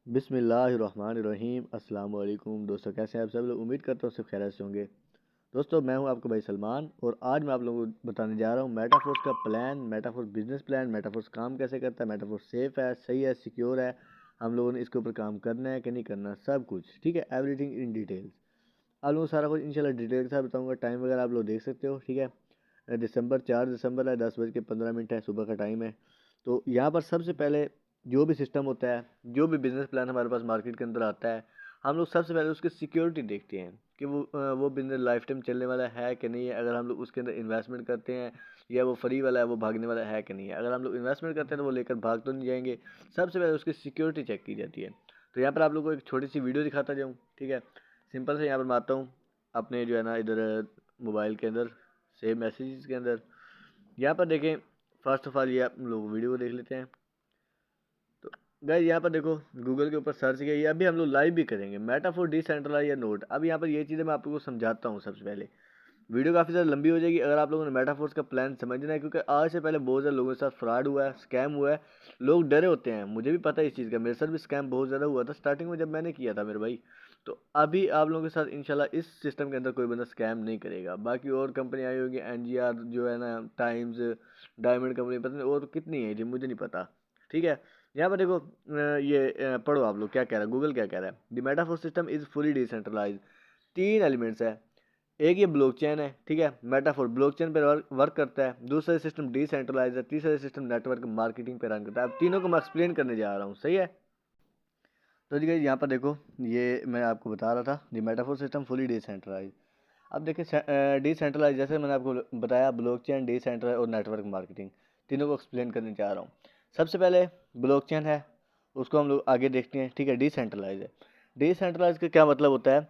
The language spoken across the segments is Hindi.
बिस्मिल्लाहिर्रहमानिर्रहीम अस्सलाम वालेकुम दोस्तों, कैसे हैं आप सब लोग। उम्मीद करता हूँ सब खैरियत से होंगे। दोस्तों, मैं हूँ आपका भाई सलमान और आज मैं आप लोगों को बताने जा रहा हूँ मेटाफोर्स का plan, Metaforce business plan, Metaforce काम कैसे करता है, मेटाफोर्स सेफ़ है, सही है, सिक्योर है, हम लोगों ने इसके ऊपर काम करना है कि नहीं करना, सब कुछ ठीक है, एवरीथिंग इन डिटेल्स। आप लोगों को सारा कुछ इंशाल्लाह डिटेल के साथ बताऊँगा। टाइम वगैरह आप लोग देख सकते हो, ठीक है। दिसंबर 4 दिसंबर है, 10:15 है, सुबह का टाइम है। तो यहाँ पर सबसे पहले जो भी सिस्टम होता है, जो भी बिज़नेस प्लान हमारे पास मार्केट के अंदर आता है, हम लोग सबसे पहले उसकी सिक्योरिटी देखते हैं कि वो बिज़नेस लाइफ टाइम चलने वाला है कि नहीं है। अगर हम लोग उसके अंदर इन्वेस्टमेंट करते हैं या वो फ्री वाला है, वो भागने वाला है कि नहीं है। अगर हम लोग इन्वेस्टमेंट करते हैं तो वो लेकर भाग तो नहीं जाएंगे। सबसे पहले उसकी सिक्योरिटी चेक की जाती है। तो यहाँ पर आप लोगों को एक छोटी सी वीडियो दिखाता जाऊँ, ठीक है। सिंपल से यहाँ पर मैं आता हूँ अपने जो है ना इधर मोबाइल के अंदर, सेव मैसेजेस के अंदर। यहाँ पर देखें, फर्स्ट ऑफ ऑल ये आप लोग वीडियो को देख लेते हैं। तो गाइस यहाँ पर देखो, गूगल के ऊपर सर्च किया, ये अभी हम लोग लाइव भी करेंगे, मेटाफोर डिसेंट्रलाइज या नोड। अब यहाँ पर ये चीज़ें मैं आप लोगों को समझाता हूँ। सबसे पहले वीडियो काफ़ी ज़्यादा लंबी हो जाएगी अगर आप लोगों ने मेटाफोर्स का प्लान समझना है, क्योंकि आज से पहले बहुत ज़्यादा लोगों के साथ फ्रॉड हुआ है, स्कैम हुआ है। लोग डरे होते हैं, मुझे भी पता है इस चीज़ का, मेरे साथ भी स्कैम बहुत ज़्यादा हुआ था स्टार्टिंग में जब मैंने किया था मेरे भाई। तो अभी आप लोगों के साथ इंशाल्लाह इस सिस्टम के अंदर कोई बंदा स्कैम नहीं करेगा। बाकी और कंपनी आई होगी, NGR जो है ना, टाइम्स, डायमंड कंपनी, पता नहीं और कितनी है जी, मुझे नहीं पता, ठीक है। यहाँ पर देखो, पढ़ो आप लोग क्या कह रहा है, गूगल क्या कह रहा है। The metaphor system is fully decentralise. 3 elements है। एक ये ब्लॉकचेन है, ठीक है, मेटाफोर ब्लॉकचेन पर वर्क करता है। दूसरा सिस्टम डिसेंट्रलाइज है। तीसरा सिस्टम नेटवर्क मार्केटिंग पर रन करता है। अब तीनों को मैं एक्सप्लेन करने जा रहा हूँ, सही है। तो जी गाइस यहाँ पर देखो, ये मैं आपको बता रहा था दी मेटाफोर सिस्टम फुली डिसेंट्रलाइज। अब देखिए, डिसेंट्रलाइज जैसे मैंने आपको बताया, ब्लॉकचेन, डिसेंट्रलाइज और नेटवर्क मार्केटिंग, तीनों को एक्सप्लेन करने जा रहा हूँ। सबसे पहले ब्लॉकचेन है, उसको हम लोग आगे देखते हैं, ठीक है। डिसेंट्रलाइज है, डिसेंट्रलाइज का क्या मतलब होता है।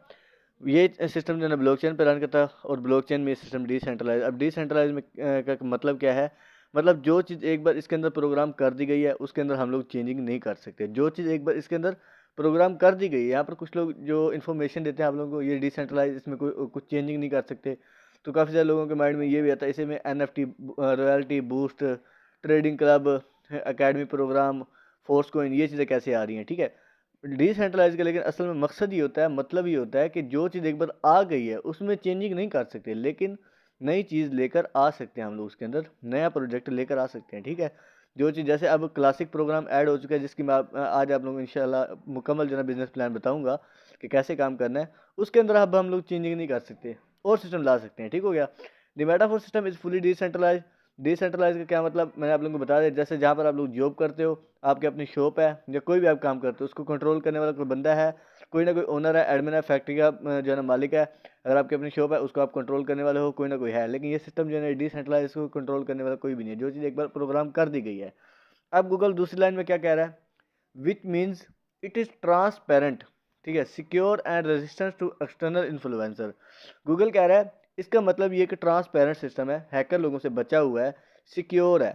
ये सिस्टम जो है ना ब्लॉकचेन पे रन करता है और ब्लॉकचेन में सिस्टम डिसेंट्रलाइज। अब डिसेंट्रलाइज में का मतलब क्या है, मतलब जो चीज़ एक बार इसके अंदर प्रोग्राम कर दी गई है उसके अंदर हम लोग चेंजिंग नहीं कर सकते। जो चीज़ एक बार इसके अंदर प्रोग्राम कर दी गई है, यहाँ पर कुछ लोग जो इन्फॉर्मेशन देते हैं आप लोगों को, ये डिसेंट्रलाइज, इसमें कोई कुछ चेंजिंग नहीं कर सकते। तो काफ़ी सारे लोगों के माइंड में ये भी आता है, इसे में NFT, royalty boost, trading club, academy programme, force coin, ये चीज़ें कैसे आ रही हैं, ठीक है। डिसेंट्रलाइज का लेकिन असल में मकसद ये होता है, मतलब ये होता है कि जो चीज़ एक बार आ गई है उसमें चेंजिंग नहीं कर सकते, लेकिन नई चीज़ लेकर आ सकते हैं हम लोग, उसके अंदर नया प्रोजेक्ट लेकर आ सकते हैं, ठीक है। जो चीज़ जैसे अब क्लासिक प्रोग्राम ऐड हो चुका है, जिसकी मैं आज आप लोगों को इंशाल्लाह मुकम्मल जो है बिजनेस प्लान बताऊंगा कि कैसे काम करना है, उसके अंदर अब हम लोग चेंजिंग नहीं कर सकते और सिस्टम ला सकते हैं, ठीक हो गया। The metaphor system is fully decentralize. Decentralize का क्या मतलब मैंने आप लोगों को बता दिया। जैसे जहाँ पर आप लोग जॉब करते हो, आपकी अपनी शॉप है या कोई भी आप काम करते हो, उसको कंट्रोल करने वाला कोई बंदा है, कोई ना कोई ओनर है, एडमिन है, फैक्ट्री का जो है ना मालिक है। अगर आपकी अपनी शॉप है, उसको आप कंट्रोल करने वाले हो, कोई ना कोई है। लेकिन ये सिस्टम जो है डिसेंट्रलाइज, इसको कंट्रोल करने वाला कोई भी नहीं है। जो चीज़ एक बार प्रोग्राम कर दी गई है। अब गूगल दूसरी लाइन में क्या कह रहा है, which means it is transparent, ठीक है, secure and resistance to external influencer. Google कह रहा है इसका मतलब ये कि ट्रांसपेरेंट सिस्टम है, हैकर लोगों से बचा हुआ है, सिक्योर है,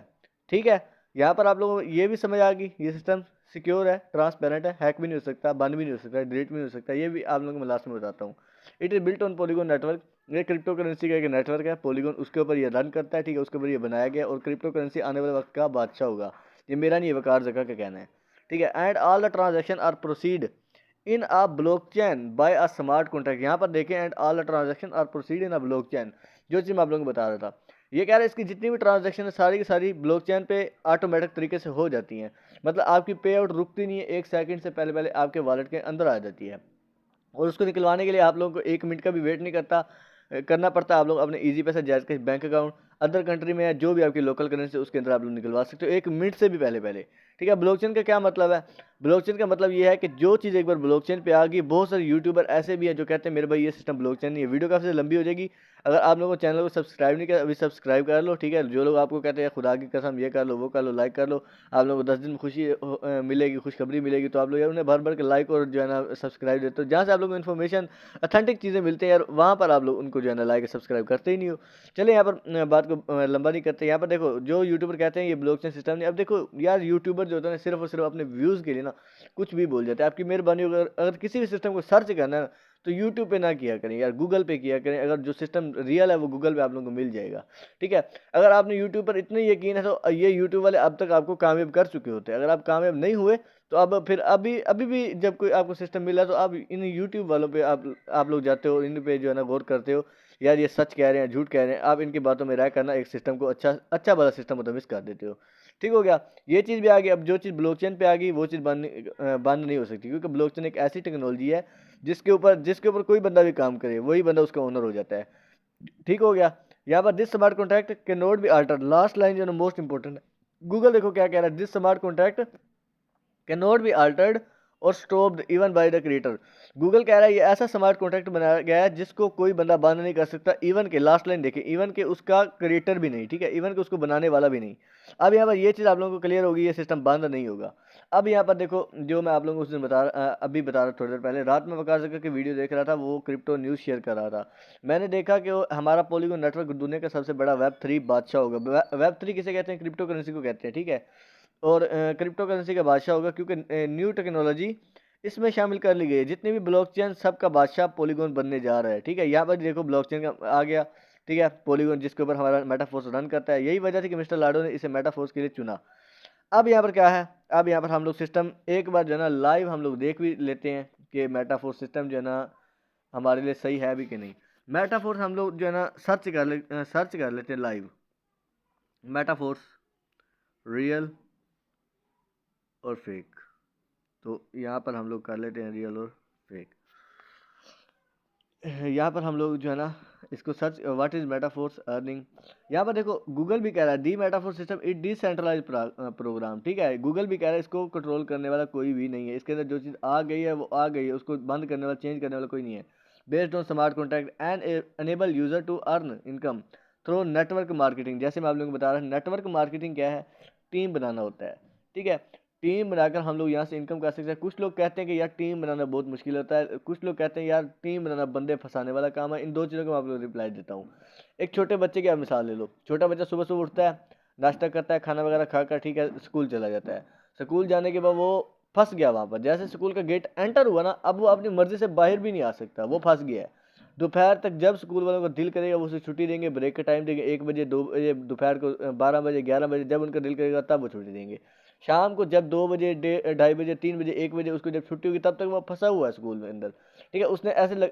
ठीक है। यहाँ पर आप लोगों को ये भी समझ आ गई, ये सिस्टम सिक्योर है, ट्रांसपेरेंट है, हैक भी नहीं हो सकता, बंद भी नहीं हो सकता, डिलीट भी नहीं हो सकता। ये भी आप लोगों को मैं लास्ट में बताता हूँ। It is built on polygon network. ये क्रिप्टो करेंसी का एक नेटवर्क है पॉलीगॉन, उसके ऊपर ये रन करता है, ठीक है, उसके ऊपर ये बनाया गया। और क्रिप्टो करेंसी आने वाले वक्त का बादशाह होगा। ये मेरा नहीं है, वकार जगह का कहना है, ठीक है। And all the transaction are proceed in a blockchain by a smart contract. यहाँ पर देखें, and all the transaction are proceed in a blockchain, जो चीज़ मैं आप लोगों को बता रहा था। ये कह रहा है इसकी जितनी भी ट्रांजेक्शन है सारी की सारी ब्लॉकचेन पे ऑटोमेटिक तरीके से हो जाती हैं। मतलब आपकी पे आउट रुकती नहीं है, 1 सेकंड से पहले पहले आपके वॉलेट के अंदर आ जाती है। और उसको निकलवाने के लिए आप लोगों को 1 मिनट का भी वेट नहीं करना पड़ता। आप लोग अपने इजी पैसा, jazz cash bank account, other country में या जो भी आपकी लोकल करेंसी उसके अंदर आप लोग निकलवा सकते हो 1 मिनट से भी पहले पहले, ठीक है। ब्लॉकचेन का क्या मतलब है, ब्लॉकचेन का मतलब ये है कि जो चीज़ एक बार ब्लॉकचेन पे आ गई, बहुत सारे यूट्यूबर ऐसे भी हैं जो कहते हैं मेरे भाई ये सिस्टम ब्लॉकचेन नहीं है। वीडियो काफ़ी लंबी हो जाएगी। अगर आप लोगों को चैनल को सब्सक्राइब नहीं किया, अभी सब्सक्राइब कर लो, ठीक है। जो लोग आपको कहते हैं खुदा की कसम ये कर लो, वो कर लो, लाइक कर लो, आप लोगों को 10 दिन में खुशी मिलेगी, खुशखबरी मिलेगी, तो आप लोग यार उन्हें भर भर के लाइक और जो है ना सब्सक्राइब देते हो। जहाँ से आप लोगों को इन्फॉर्मेशन, अथेंटिक चीज़ें मिलती हैं यार, वहाँ पर आप लोग उनको जो है ना लाइक सब्सक्राइब करते ही नहीं हो। चले यहाँ पर बात को लंबा नहीं करते। यहाँ पर देखो, जो यूट्यूबर कहते हैं ये ब्लॉकचेन सिस्टम नहीं, अब देखो यार, यूट्यूबर जो होता है सिर्फ और सिर्फ अपने व्यूज़ के लिए ना कुछ भी बोल जाते हैं। आपकी मेहरबानी, अगर किसी भी सिस्टम को सर्च करना है ना, तो यूट्यूब पे ना किया करें यार, गूगल पे किया करें। अगर जो सिस्टम रियल है वो गूगल पे आप लोगों को मिल जाएगा, ठीक है। अगर आपने यूट्यूब पर इतने यकीन है तो ये यूट्यूब वाले अब तक आपको कामयाब कर चुके होते हैं। अगर आप कामयाब नहीं हुए तो अब फिर अभी अभी भी जब कोई आपको सिस्टम मिला तो आप इन यूट्यूब वालों पे आप लोग जाते हो, इन पे जो है ना गौर करते हो, यार ये सच कह रहे हैं झूठ कह रहे हैं, आप इनकी बातों में राय करना, एक सिस्टम को अच्छा अच्छा वाला सिस्टम मतलब मिस कर देते हो। ठीक हो गया, ये चीज़ भी आ गई। अब जो चीज़ ब्लॉकचेन पे आ गई वो चीज़ बंद नहीं हो सकती, क्योंकि ब्लॉकचेन एक ऐसी टेक्नोलॉजी है जिसके ऊपर कोई बंदा भी काम करे वही बंदा उसका ओनर हो जाता है। ठीक हो गया। यहाँ पर this smart contract can not be Altered, last line जो है मोस्ट इंपॉर्टेंट है। गूगल देखो क्या कह रहा है, this smart contract can not be altered और stopped even by the creator. Google कह रहा है ये ऐसा स्मार्ट कॉन्ट्रैक्ट बनाया गया है जिसको कोई बंदा बंद नहीं कर सकता, इवन के लास्ट लाइन देखिए, इवन के उसका क्रिएटर भी नहीं, ठीक है, इवन के उसको बनाने वाला भी नहीं। अब यहाँ पर ये चीज़ आप लोगों को क्लियर होगी, ये सिस्टम बंद नहीं होगा। अब यहाँ पर देखो, जो मैं आप लोगों को उस दिन अभी बता रहा, थोड़ी देर पहले रात में वकार जगह की वीडियो देख रहा था, वो क्रिप्टो न्यूज़ शेयर कर रहा था। मैंने देखा कि हमारा पॉलीगॉन नेटवर्क दुनिया का सबसे बड़ा वेब 3 बादशाह होगा। वेब 3 किसे कहते हैं? क्रिप्टो करेंसी को कहते हैं, ठीक है। और क्रिप्टो करेंसी का बादशाह होगा क्योंकि न्यू टेक्नोलॉजी इसमें शामिल कर ली गई है। जितने भी ब्लॉकचेन सबका बादशाह पॉलीगॉन बनने जा रहा है, ठीक है। यहाँ पर देखो ब्लॉकचेन का आ गया, ठीक है, पॉलीगॉन जिसके ऊपर हमारा मेटाफोर्स रन करता है। यही वजह थी कि मिस्टर लाडो ने इसे मेटाफोर्स के लिए चुना। अब यहाँ पर क्या है, अब यहाँ पर हम लोग सिस्टम एक बार जो है ना लाइव हम लोग देख भी लेते हैं कि मेटाफोर्स सिस्टम जो है ना हमारे लिए सही है भी कि नहीं। मेटाफोर्स हम लोग जो है ना सर्च कर लेते हैं लाइव, मेटाफोर्स रियल और फेक। तो यहाँ पर हम लोग कर लेते हैं रियल और फेक। यहाँ पर हम लोग जो है ना इसको search, what is Metaforce earning. यहाँ पर देखो गूगल भी कह रहा है the Metafor system it decentralize program, ठीक है। गूगल भी कह रहा है इसको कंट्रोल करने वाला कोई भी नहीं है, इसके अंदर जो चीज़ आ गई है वो आ गई है, उसको बंद करने वाला चेंज करने वाला कोई नहीं है। Based on smart contract and enable user to earn income through network marketing. जैसे मैं आप लोगों को बता रहा हूँ, नेटवर्क मार्केटिंग क्या है, टीम बनाना होता है, ठीक है। टीम बनाकर हम लोग यहाँ से इनकम कर सकते हैं। कुछ लोग कहते हैं कि यार टीम बनाना बहुत मुश्किल होता है, कुछ लोग कहते हैं यार टीम बनाना बंदे फंसाने वाला काम है। इन दो चीज़ों को मैं आप लोग रिप्लाई देता हूँ। एक छोटे बच्चे की आप मिसाल ले लो। छोटा बच्चा सुबह सुबह उठता है, नाश्ता करता है, खाना वगैरह खाकर, ठीक है, स्कूल चला जाता है। स्कूल जाने के बाद वो फंस गया वहाँ पर। जैसे स्कूल का गेट एंटर हुआ ना, अब वो अपनी मर्जी से बाहर भी नहीं आ सकता, वो फंस गया है। दोपहर तक जब स्कूल वालों का दिल करेगा वो उसे छुट्टी देंगे, ब्रेक का टाइम देंगे 1 बजे, 2 बजे, दोपहर को 12 बजे, 11 बजे, जब उनका दिल करेगा तब वो छुट्टी देंगे। शाम को जब 2 बजे, 2:30 बजे, 3 बजे, 1 बजे उसको जब छुट्टी होगी तब तक वो फंसा हुआ है स्कूल में अंदर, ठीक है। उसने ऐसे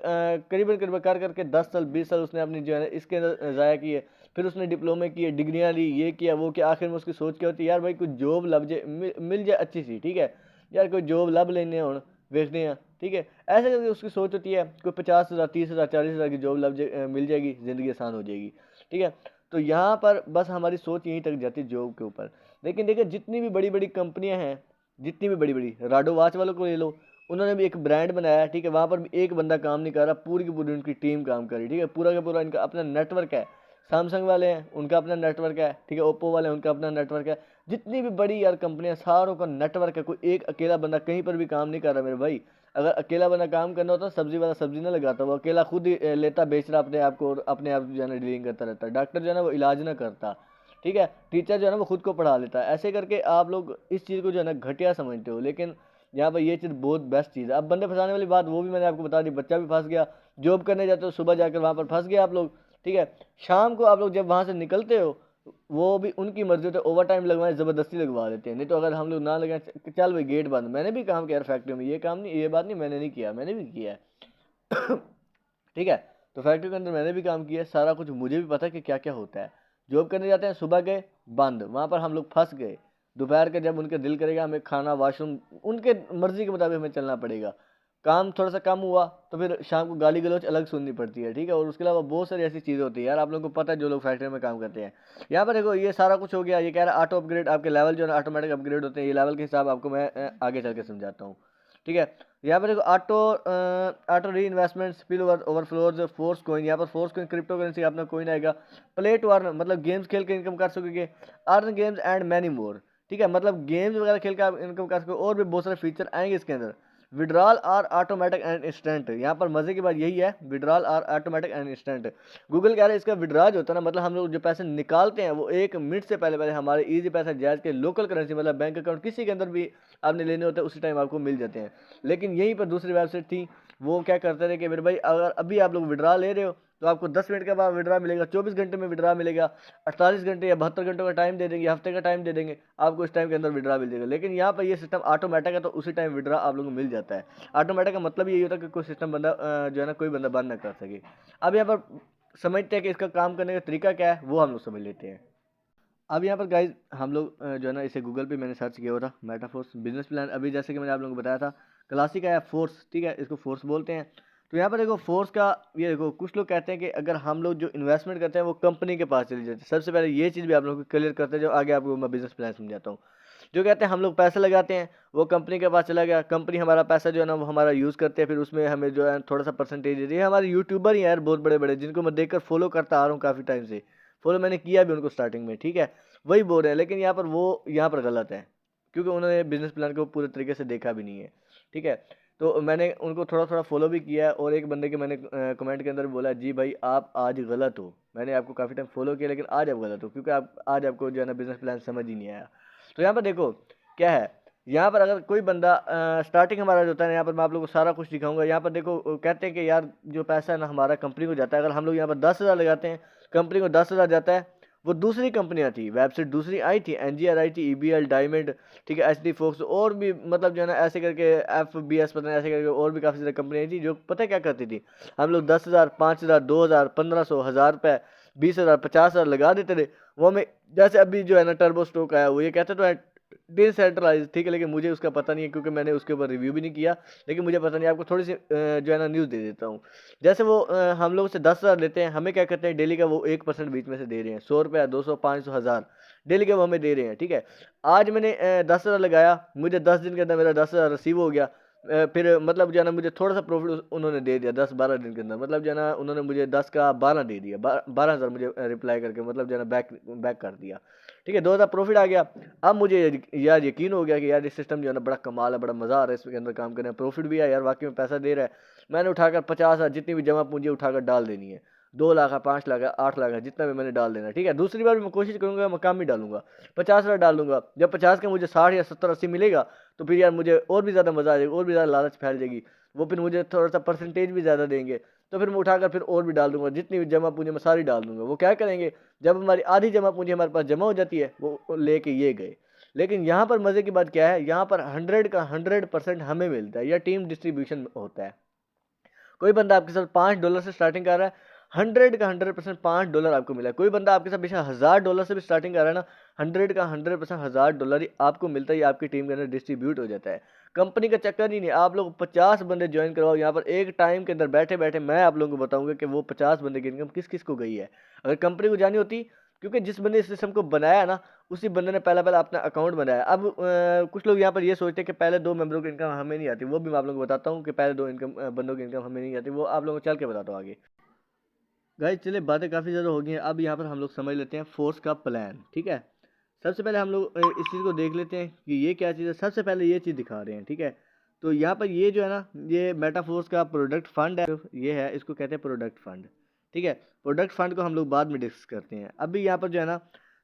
करीबन करीबन कर करके 10 साल 20 साल उसने अपनी जो है इसके अंदर ज़ाया किए। फिर उसने डिप्लोमे किए, डिग्रियाँ ली, ये किया वो किया। आखिर में उसकी सोच क्या होती है, यार भाई कुछ जॉब लग जाए, मिल जाए अच्छी सी, ठीक है, यार कोई जॉब लब लेने हो देखते हैं, ठीक है। ऐसे करके उसकी सोच होती है कोई 50,000, 30,000, 40,000 की जॉब मिल जाएगी, ज़िंदगी आसान हो जाएगी, ठीक है। तो यहाँ पर बस हमारी सोच यहीं तक जाती है जॉब के ऊपर। लेकिन देखिए जितनी भी बड़ी बड़ी कंपनियां हैं, जितनी भी बड़ी बड़ी, राडो वॉच वालों को ले लो, उन्होंने भी एक ब्रांड बनाया, ठीक है। वहाँ पर भी एक बंदा काम नहीं कर रहा, पूरी की पूरी उनकी टीम काम कर रही है, ठीक है। पूरा का पूरा इनका अपना नेटवर्क है। सैमसंग वाले हैं उनका अपना नेटवर्क है, ठीक है। ओप्पो वाले हैं उनका अपना नेटवर्क है। जितनी भी बड़ी यार कंपनियां, सारों का नेटवर्क है। कोई एक अकेला बंदा कहीं पर भी काम नहीं कर रहा मेरे भाई। अगर अकेला बंदा काम करना होता सब्जी वाला सब्जी ना लगाता, वो अकेला खुद ही लेता बेच रहा अपने आप को, और अपने आप जो है ना डीलिंग करता रहता। डॉक्टर जो है ना वो इलाज ना करता, ठीक है। टीचर जो है ना वो खुद को पढ़ा लेता है। ऐसे करके आप लोग इस चीज़ को जो है ना घटिया समझते हो, लेकिन यहाँ पर ये चीज़ बहुत बेस्ट चीज़ है। अब बंदे फंसाने वाली बात वो भी मैंने आपको बता दी, बच्चा भी फंस गया। जॉब करने जाते हो सुबह जाकर वहाँ पर फंस गया आप लोग, ठीक है। शाम को आप लोग जब वहाँ से निकलते हो, वो भी उनकी मर्जी होती है, ओवर टाइम लगवाए ज़बरदस्ती लगवा देते हैं। नहीं तो अगर हम लोग ना लगाए, चल भाई गेट बंद। मैंने भी काम किया यार फैक्ट्री में, ये काम नहीं, ये बात नहीं मैंने नहीं किया, मैंने भी किया है ठीक है। तो फैक्ट्री के अंदर मैंने भी काम किया है, सारा कुछ मुझे भी पता है कि क्या क्या होता है। जॉब करने जाते हैं, सुबह गए बंद, वहाँ पर हम लोग फंस गए। दोपहर के जब उनका दिल करेगा हमें खाना, वॉशरूम, उनके मर्जी के मुताबिक हमें चलना पड़ेगा। काम थोड़ा सा कम हुआ तो फिर शाम को गाली गलौज अलग सुननी पड़ती है, ठीक है। और उसके अलावा बहुत सारी ऐसी चीज़ें होती है यार, आप लोगों को पता है जो लोग फैक्ट्री में काम करते हैं। यहाँ पर देखो ये सारा कुछ हो गया। ये कह रहा है ऑटो अपग्रेड, आपके लेवल जो है ऑटोमेटिक अपग्रेड होते हैं। ये लेवल के हिसाब आपको मैं आगे चल के समझाता हूँ, ठीक है। यहाँ पर देखो ऑटो री investment, spill overflows, force coin. यहाँ पर फोर्स कॉइन क्रिप्टो करेंसी अपना कॉइन आएगा। प्ले टू अर्न मतलब गेम्स खेल के इनकम कर सकोगे। Earn games and many more, ठीक है, मतलब गेम्स वगैरह खेल के आप इनकम कर सकोगे। और भी बहुत सारे फीचर आएंगे इसके अंदर। Withdrawal are automatic and instant. यहाँ पर मजे की बात यही है, withdrawal are automatic and instant. Google कह रहा है इसका विड्रॉ जो होता है ना, मतलब हम लोग जो पैसे निकालते हैं वो 1 मिनट से पहले पहले हमारे इजी पैसा जायज के लोकल करेंसी मतलब बैंक अकाउंट किसी के अंदर भी आपने लेने होते हैं उसी टाइम आपको मिल जाते हैं। लेकिन यहीं पर दूसरी वेबसाइट थी, वो क्या करते थे कि मेरे भाई अगर अभी आप लोग विड्रॉ ले रहे हो तो आपको 10 मिनट के बाद विड्रा मिलेगा, 24 घंटे में विड्रा मिलेगा, 48 घंटे या 72 घंटों का टाइम दे देंगे, हफ्ते का टाइम दे देंगे, आपको इस टाइम के अंदर विड्रा मिल जाएगा। लेकिन यहाँ पर ये सिस्टम ऑटोमेटिक है, तो उसी टाइम विड्रा आप लोगों को मिल जाता है। ऑटोमेटिक का मतलब यही होता है कि कोई सिस्टम बंदा जो है ना कोई बंदा बंद ना कर सके। अब यहाँ पर समझते हैं कि इसका काम करने का तरीका क्या है, वो हम लोग समझ लेते हैं। अब यहाँ पर गाइज हम लोग जो है ना इसे गूगल पे मैंने सर्च किया हुआ था, मेटाफोर्स बिजनेस प्लान। अभी जैसे कि मैंने आप लोगों को बताया था, क्लासिक है फोर्स, ठीक है, इसको फोर्स बोलते हैं। तो यहाँ पर देखो फोर्स का ये देखो, कुछ लोग कहते हैं कि अगर हम लोग जो इन्वेस्टमेंट करते हैं वो कंपनी के पास चली जाती है। सबसे पहले ये चीज़ भी आप लोगों को क्लियर करते हैं, जो आगे आपको मैं बिजनेस प्लान समझाता हूँ। जो कहते हैं हम लोग पैसा लगाते हैं, वो कंपनी के पास चला गया, कंपनी हमारा पैसा जो है ना वो हमारा यूज़ करते हैं, फिर उसमें हमें जो है थोड़ा सा परसेंटेज देती है। हमारे यूट्यूबर ही यार बहुत बड़े बड़े, जिनको मैं देखकर फॉलो करता आ रहा हूँ काफ़ी टाइम से, फॉलो मैंने किया भी उनको स्टार्टिंग में, ठीक है, वही बोल रहे हैं। लेकिन यहाँ पर वो यहाँ पर गलत है, क्योंकि उन्होंने बिजनेस प्लान को पूरे तरीके से देखा भी नहीं है, ठीक है। तो मैंने उनको थोड़ा थोड़ा फॉलो भी किया है, और एक बंदे के मैंने कमेंट के अंदर बोला, जी भाई आप आज गलत हो, मैंने आपको काफ़ी टाइम फॉलो किया लेकिन आज आप गलत हो, क्योंकि आप आज आपको जो है ना बिजनेस प्लान समझ ही नहीं आया। तो यहाँ पर देखो क्या है, यहाँ पर अगर कोई बंदा स्टार्टिंग हमारा जो होता है, यहाँ पर मैं आप लोगों को सारा कुछ दिखाऊंगा। यहाँ पर देखो कहते हैं कि यार जो पैसा है ना हमारा कंपनी को जाता है, अगर हम लोग यहाँ पर 10,000 लगाते हैं, कंपनी को 10,000 जाता है। वो दूसरी कंपनियां थी, वेबसाइट दूसरी आई थी, एनजीआर आई थी, ईबीएल, डायमंड, ठीक है, एचडी फोक्स, और भी मतलब जो है ना ऐसे करके एफबीएस पता नहीं ऐसे करके और भी काफ़ी सारी कंपनियां थी, जो पता है क्या करती थी, हम लोग 10,000, 5,000, 2,000, 1,500, 1,000 रुपये, 20,000, 50,000 लगा देते थे। वो हमें जैसे अभी जो है ना टर्बो स्टॉक आया, वो ये कहते तो है डिसेंट्रलाइज, ठीक है, लेकिन मुझे उसका पता नहीं है क्योंकि मैंने उसके ऊपर रिव्यू भी नहीं किया। लेकिन मुझे पता नहीं, आपको थोड़ी सी जो है ना न्यूज़ दे देता हूँ। जैसे वो हम लोग से 10,000 लेते हैं, हमें क्या करते हैं डेली का वो 1% बीच में से दे रहे हैं, 100 रुपया, 200, 500, 1,000 डेली का वो हमें दे रहे हैं, ठीक है। आज मैंने 10,000 लगाया, मुझे 10 दिन के अंदर मेरा 10,000 रिसीव हो गया। फिर मतलब जो है ना मुझे थोड़ा सा प्रॉफिट उन्होंने दे दिया 10-12 दिन के अंदर, मतलब जो है ना उन्होंने मुझे 10 का 12 दे दिया, 12,000 मुझे रिप्लाई करके, मतलब जो है ना बैक बैक कर दिया, ठीक है, 2,000 प्रॉफिट आ गया। अब मुझे यार यकीन हो गया कि यार ये सिस्टम जो है ना बड़ा कमाल है, बड़ा मज़ा आ रहा है इसके अंदर काम करने में, प्रॉफिट भी है यार, वाकई में पैसा दे रहा है। मैंने उठाकर 50,000 जितनी भी जमा पूंजी उठाकर डाल देनी है, 2 लाख है, 5 लाख है, 8 लाख है, जितना भी मैंने डाल देना है, ठीक है। दूसरी बार भी मैं कोशिश करूंगा, मैं कम ही डालूंगा, 50,000 डाल दूंगा। जब 50 का मुझे 60 या 70, 80 मिलेगा, तो फिर यार मुझे और भी ज़्यादा मज़ा आ जाएगा, और भी ज़्यादा लालच फैल जाएगी, वो फिर मुझे थोड़ा सा परसेंटेज भी ज़्यादा देंगे, तो फिर मैं उठाकर फिर और भी डाल दूंगा, जितनी भी जमा पूंजी मैं सारी डाल दूंगा। वो क्या करेंगे, जब हमारी आधी जमा पूंजी हमारे पास जमा हो जाती है, वो लेके ये गए। लेकिन यहाँ पर मज़े की बात क्या है, यहाँ पर 100 का 100% हमें मिलता है, या टीम डिस्ट्रीब्यूशन होता है। कोई बंदा आपके साथ $5 से स्टार्टिंग कर रहा है, 100 का 100% $5 आपको मिला है। कोई बंदा आपके साथ बेशक $1,000 से भी स्टार्टिंग कर रहा है ना, 100 का 100% $1,000 ही आपको मिलता है, ये आपकी टीम के अंदर डिस्ट्रीब्यूट हो जाता है। कंपनी का चक्कर ही नहीं, आप लोग 50 बंदे ज्वाइन करवाओ, यहाँ पर एक टाइम के अंदर बैठे बैठे मैं आप लोगों को बताऊंगा कि वो 50 बंदे की इनकम किस किस को गई है। अगर कंपनी को जानी होती, क्योंकि जिस बंदे इस सिस्टम को बनाया ना, उसी बंदे ने पहला पहला अपना अकाउंट बनाया। अब कुछ लोग यहाँ पर ये सोचते हैं कि पहले 2 मेंबरों की इनकम हमें नहीं आती, वो भी मैं आप लोगों को बताता हूँ कि पहले 2 इनकम बंदों की इनकम हमें नहीं आती, वो आप लोगों को चल के बताता हूँ आगे। गाइस चलिए बातें काफ़ी ज़्यादा हो गई हैं, अब यहाँ पर हम लोग समझ लेते हैं फोर्स का प्लान, ठीक है। सबसे पहले हम लोग इस चीज़ को देख लेते हैं कि ये क्या चीज़ है। सबसे पहले ये चीज़ दिखा रहे हैं, ठीक है। तो यहाँ पर ये जो है ना, ये मेटाफोर्स का प्रोडक्ट फंड है, ये है, इसको कहते हैं प्रोडक्ट फंड, ठीक है। प्रोडक्ट फंड को हम लोग बाद में डिस्कस करते हैं। अभी यहाँ पर जो है ना,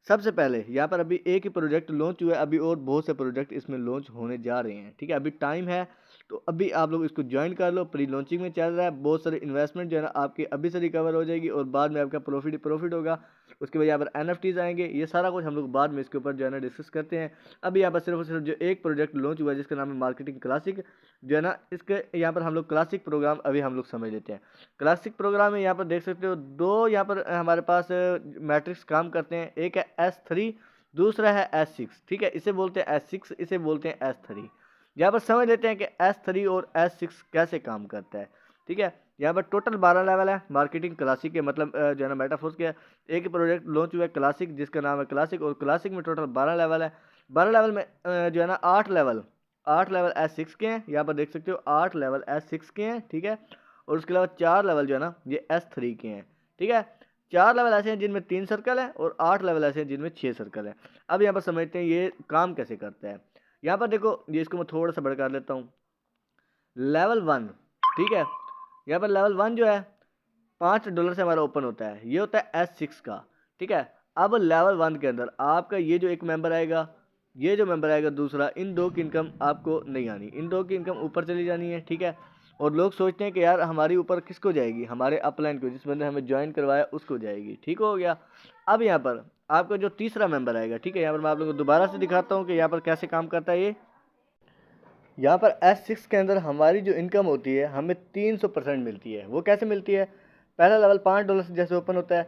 सबसे पहले यहाँ पर अभी एक ही प्रोजेक्ट लॉन्च हुआ है, अभी और बहुत से प्रोजेक्ट इसमें लॉन्च होने जा रहे हैं, ठीक है। अभी टाइम है, तो अभी आप लोग इसको ज्वाइन कर लो, प्री लॉन्चिंग में चल रहा है। बहुत सारे इन्वेस्टमेंट जो है ना आपकी अभी से रिकवर हो जाएगी, और बाद में आपका प्रॉफिट होगा। उसके बाद यहाँ पर एनएफटीज आएंगे, ये सारा कुछ हम लोग बाद में इसके ऊपर जो है ना डिस्कस करते हैं। अभी यहाँ पर सिर्फ और सिर्फ जो एक प्रोजेक्ट लॉन्च हुआ है, जिसका नाम है मार्केटिंग क्लासिक, जो है ना, इसके यहाँ पर हम लोग क्लासिक प्रोग्राम अभी हम लोग समझ लेते हैं। क्लासिक प्रोग्राम में यहाँ पर देख सकते हो, दो यहाँ पर हमारे पास मैट्रिक्स काम करते हैं, एक है S3, दूसरा है S6, ठीक है। इसे बोलते हैं S6, इसे बोलते हैं S3। यहाँ पर समझ लेते हैं कि S3 और S6 कैसे काम करता है, ठीक है। यहाँ पर टोटल 12 लेवल है मार्केटिंग क्लासिक के, मतलब जो है ना मेटाफोर्स के एक ही प्रोजेक्ट लॉन्च हुआ है क्लासिक, जिसका नाम है क्लासिक, और क्लासिक में टोटल 12 लेवल है। 12 लेवल में जो है ना 8 लेवल S6 के हैं, यहाँ पर देख सकते हो 8 लेवल S6 के हैं, ठीक है। और उसके अलावा 4 लेवल जो है ना ये S3 के हैं, ठीक है। 4 लेवल ऐसे हैं जिनमें 3 सर्कल है, और 8 लेवल ऐसे हैं जिनमें 6 सर्कल है। अब यहाँ पर समझते हैं ये काम कैसे करता है। यहाँ पर देखो, ये इसको मैं थोड़ा सा बड़ा कर लेता हूँ, लेवल 1, ठीक है। यहाँ पर लेवल 1 जो है $5 से हमारा ओपन होता है, ये होता है S6 का, ठीक है। अब लेवल 1 के अंदर आपका ये जो एक मेंबर आएगा, ये जो मेंबर आएगा दूसरा, इन दो की इनकम आपको नहीं आनी, इन दो की इनकम ऊपर चली जानी है, ठीक है। और लोग सोचते हैं कि यार हमारी ऊपर किसको जाएगी, हमारे अपलाइन को, जिस बंदे ने हमें ज्वाइन करवाया उसको जाएगी। ठीक हो गया। अब यहाँ पर आपका जो तीसरा मेंबर आएगा, ठीक है, यहाँ पर मैं आप लोगों को दोबारा से दिखाता हूँ कि यहाँ पर कैसे काम करता है ये। यहाँ पर S6 के अंदर हमारी जो इनकम होती है हमें 300% मिलती है। वो कैसे मिलती है? पहला लेवल $5 से जैसे ओपन होता है,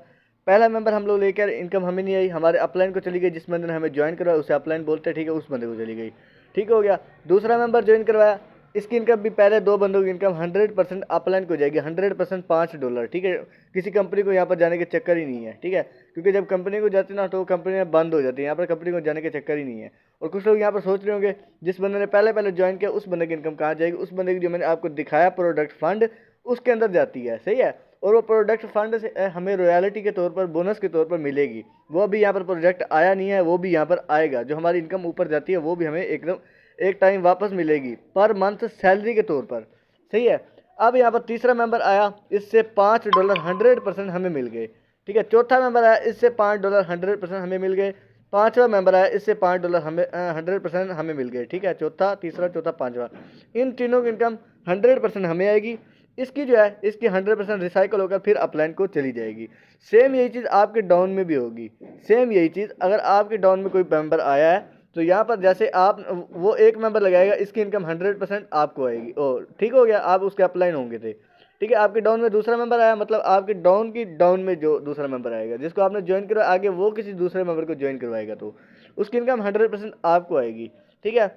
पहला मेंबर हम लोग लेकर, इनकम हमें नहीं आई, हमारे अपलाइन को चली गई, जिस बंदे ने हमें ज्वाइन करवाया उसे अपलाइन बोलते हैं, ठीक है, उस बंदे को चली गई। ठीक हो गया। दूसरा मेंबर ज्वाइन करवाया, इसकी इनकम भी पहले दो बंदों की इनकम 100% अपलाइन को जाएगी, 100% $5। ठीक है, किसी कंपनी को यहाँ पर जाने के चक्कर ही नहीं है। ठीक है, क्योंकि जब कंपनी को जाती है ना तो कंपनियाँ बंद हो जाती है, यहाँ पर कंपनी को जाने के चक्कर ही नहीं है। और कुछ लोग यहाँ पर सोच रहे होंगे जिस बंदे ने पहले पहले ज्वाइन किया उस बंदे की इनकम कहाँ जाएगी? उस बंदे की जो मैंने आपको दिखाया प्रोडक्ट फंड, उसके अंदर जाती है। सही है। और वो प्रोडक्ट फंड से हमें रॉयल्टी के तौर पर, बोनस के तौर पर मिलेगी। वो अभी यहाँ पर प्रोजेक्ट आया नहीं है, वो भी यहाँ पर आएगा। जो हमारी इनकम ऊपर जाती है वो भी हमें एकदम एक टाइम वापस मिलेगी पर मंथ सैलरी के तौर पर। सही है। अब यहाँ पर तीसरा मेंबर आया, इससे $5 100% हमें मिल गए। ठीक है। चौथा मेंबर आया, इससे $5 100% हमें मिल गए। पांचवा मेंबर आया, इससे $5 हमें 100% हमें मिल गए। ठीक है, चौथा, तीसरा, चौथा, पांचवा, इन तीनों की इनकम 100% हमें आएगी। इसकी जो है इसकी 100% रिसाइकल होकर फिर अपलाइन को चली जाएगी। सेम यही चीज़ आपके डाउन में भी होगी। सेम यही चीज़ अगर आपके डाउन में कोई मेंबर आया है तो यहाँ पर जैसे आप वो एक मेंबर लगाएगा, इसकी इनकम 100% आपको आएगी। ओ ठीक हो गया, आप उसके अपलाइन होंगे थे। ठीक है, आपके डाउन में दूसरा मेंबर आया, मतलब आपके डाउन की डाउन में जो दूसरा मेंबर आएगा जिसको आपने ज्वाइन करवाया, आगे वो किसी दूसरे मेंबर को ज्वाइन करवाएगा तो उसकी इनकम 100% आपको आएगी। ठीक है,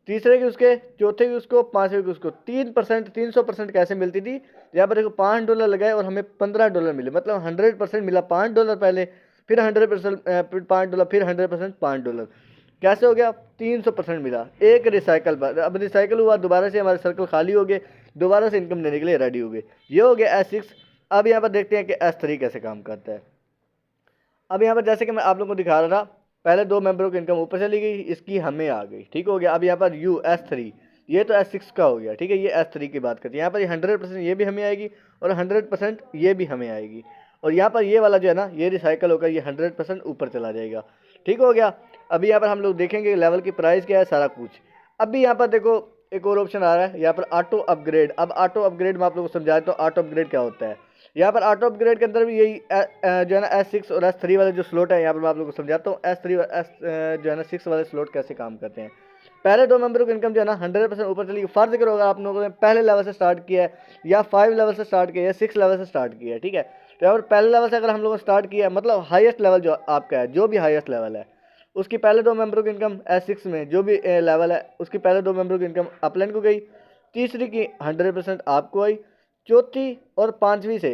तीसरे की उसके, चौथे की उसको, पांचवे की उसको। 3% 300% कैसे मिलती थी? यहाँ पर देखो $5 लगाए और हमें $15 मिले, मतलब 100% मिला $5 पहले, फिर 100% $5, फिर 100% $5। कैसे हो गया? 300% मिला एक रिसाइकल पर। अब रिसाइकल हुआ, दोबारा से हमारे सर्कल खाली हो गए, दोबारा से इनकम देने के लिए रेडी हो गए। ये हो गया S6। अब यहाँ पर देखते हैं कि S3 कैसे काम करता है। अब यहाँ पर जैसे कि मैं आप लोगों को दिखा रहा था, पहले दो मेंबरों की इनकम ऊपर चली गई, इसकी हमें आ गई। ठीक हो गया। अब यहाँ पर S3, ये तो S6 का हो गया। ठीक है, ये S3 की बात करते हैं। यहाँ पर 100% ये भी हमें आएगी और 100% ये भी हमें आएगी। और यहाँ पर ये वाला जो है ना, ये रिसाइकल होकर ये 100% ऊपर चला जाएगा। ठीक हो गया। अभी यहाँ पर हम लोग देखेंगे लेवल की प्राइस क्या है, सारा कुछ। अभी यहाँ पर देखो एक और ऑप्शन आ रहा है, यहाँ पर ऑटो अपग्रेड। अब ऑटो अपग्रेड मैं आप लोगों को समझाता हूँ ऑटो अपग्रेड क्या होता है। यहाँ पर ऑटो अपग्रेड के अंदर भी यही जो है ना S6 और S3 वाले जो स्लॉट है, यहाँ पर मैं आप लोगों को समझाता हूँ S3 और जो है ना 6 वाले स्लॉट कैसे काम करते हैं। पहले दो मेंबरों की इनकम जो है ना 100% ऊपर चली। फर्ज करो अगर आप लोगों ने पहले लेवल से स्टार्ट किया है, या 5 लेवल से स्टार्ट किया है, या 6 लेवल से स्टार्ट किया है। ठीक है, तो यहाँ पर पहले लेवल से अगर हम लोगों ने स्टार्ट किया है, मतलब हाईएस्ट लेवल जो आपका है, जो भी हाईएस्ट लेवल है, उसकी पहले दो मेंबरों की इनकम S6 में जो भी लेवल है उसकी पहले दो मेंबरों की इनकम अपलाइन को गई, तीसरी की 100% आपको आई, चौथी और पांचवी से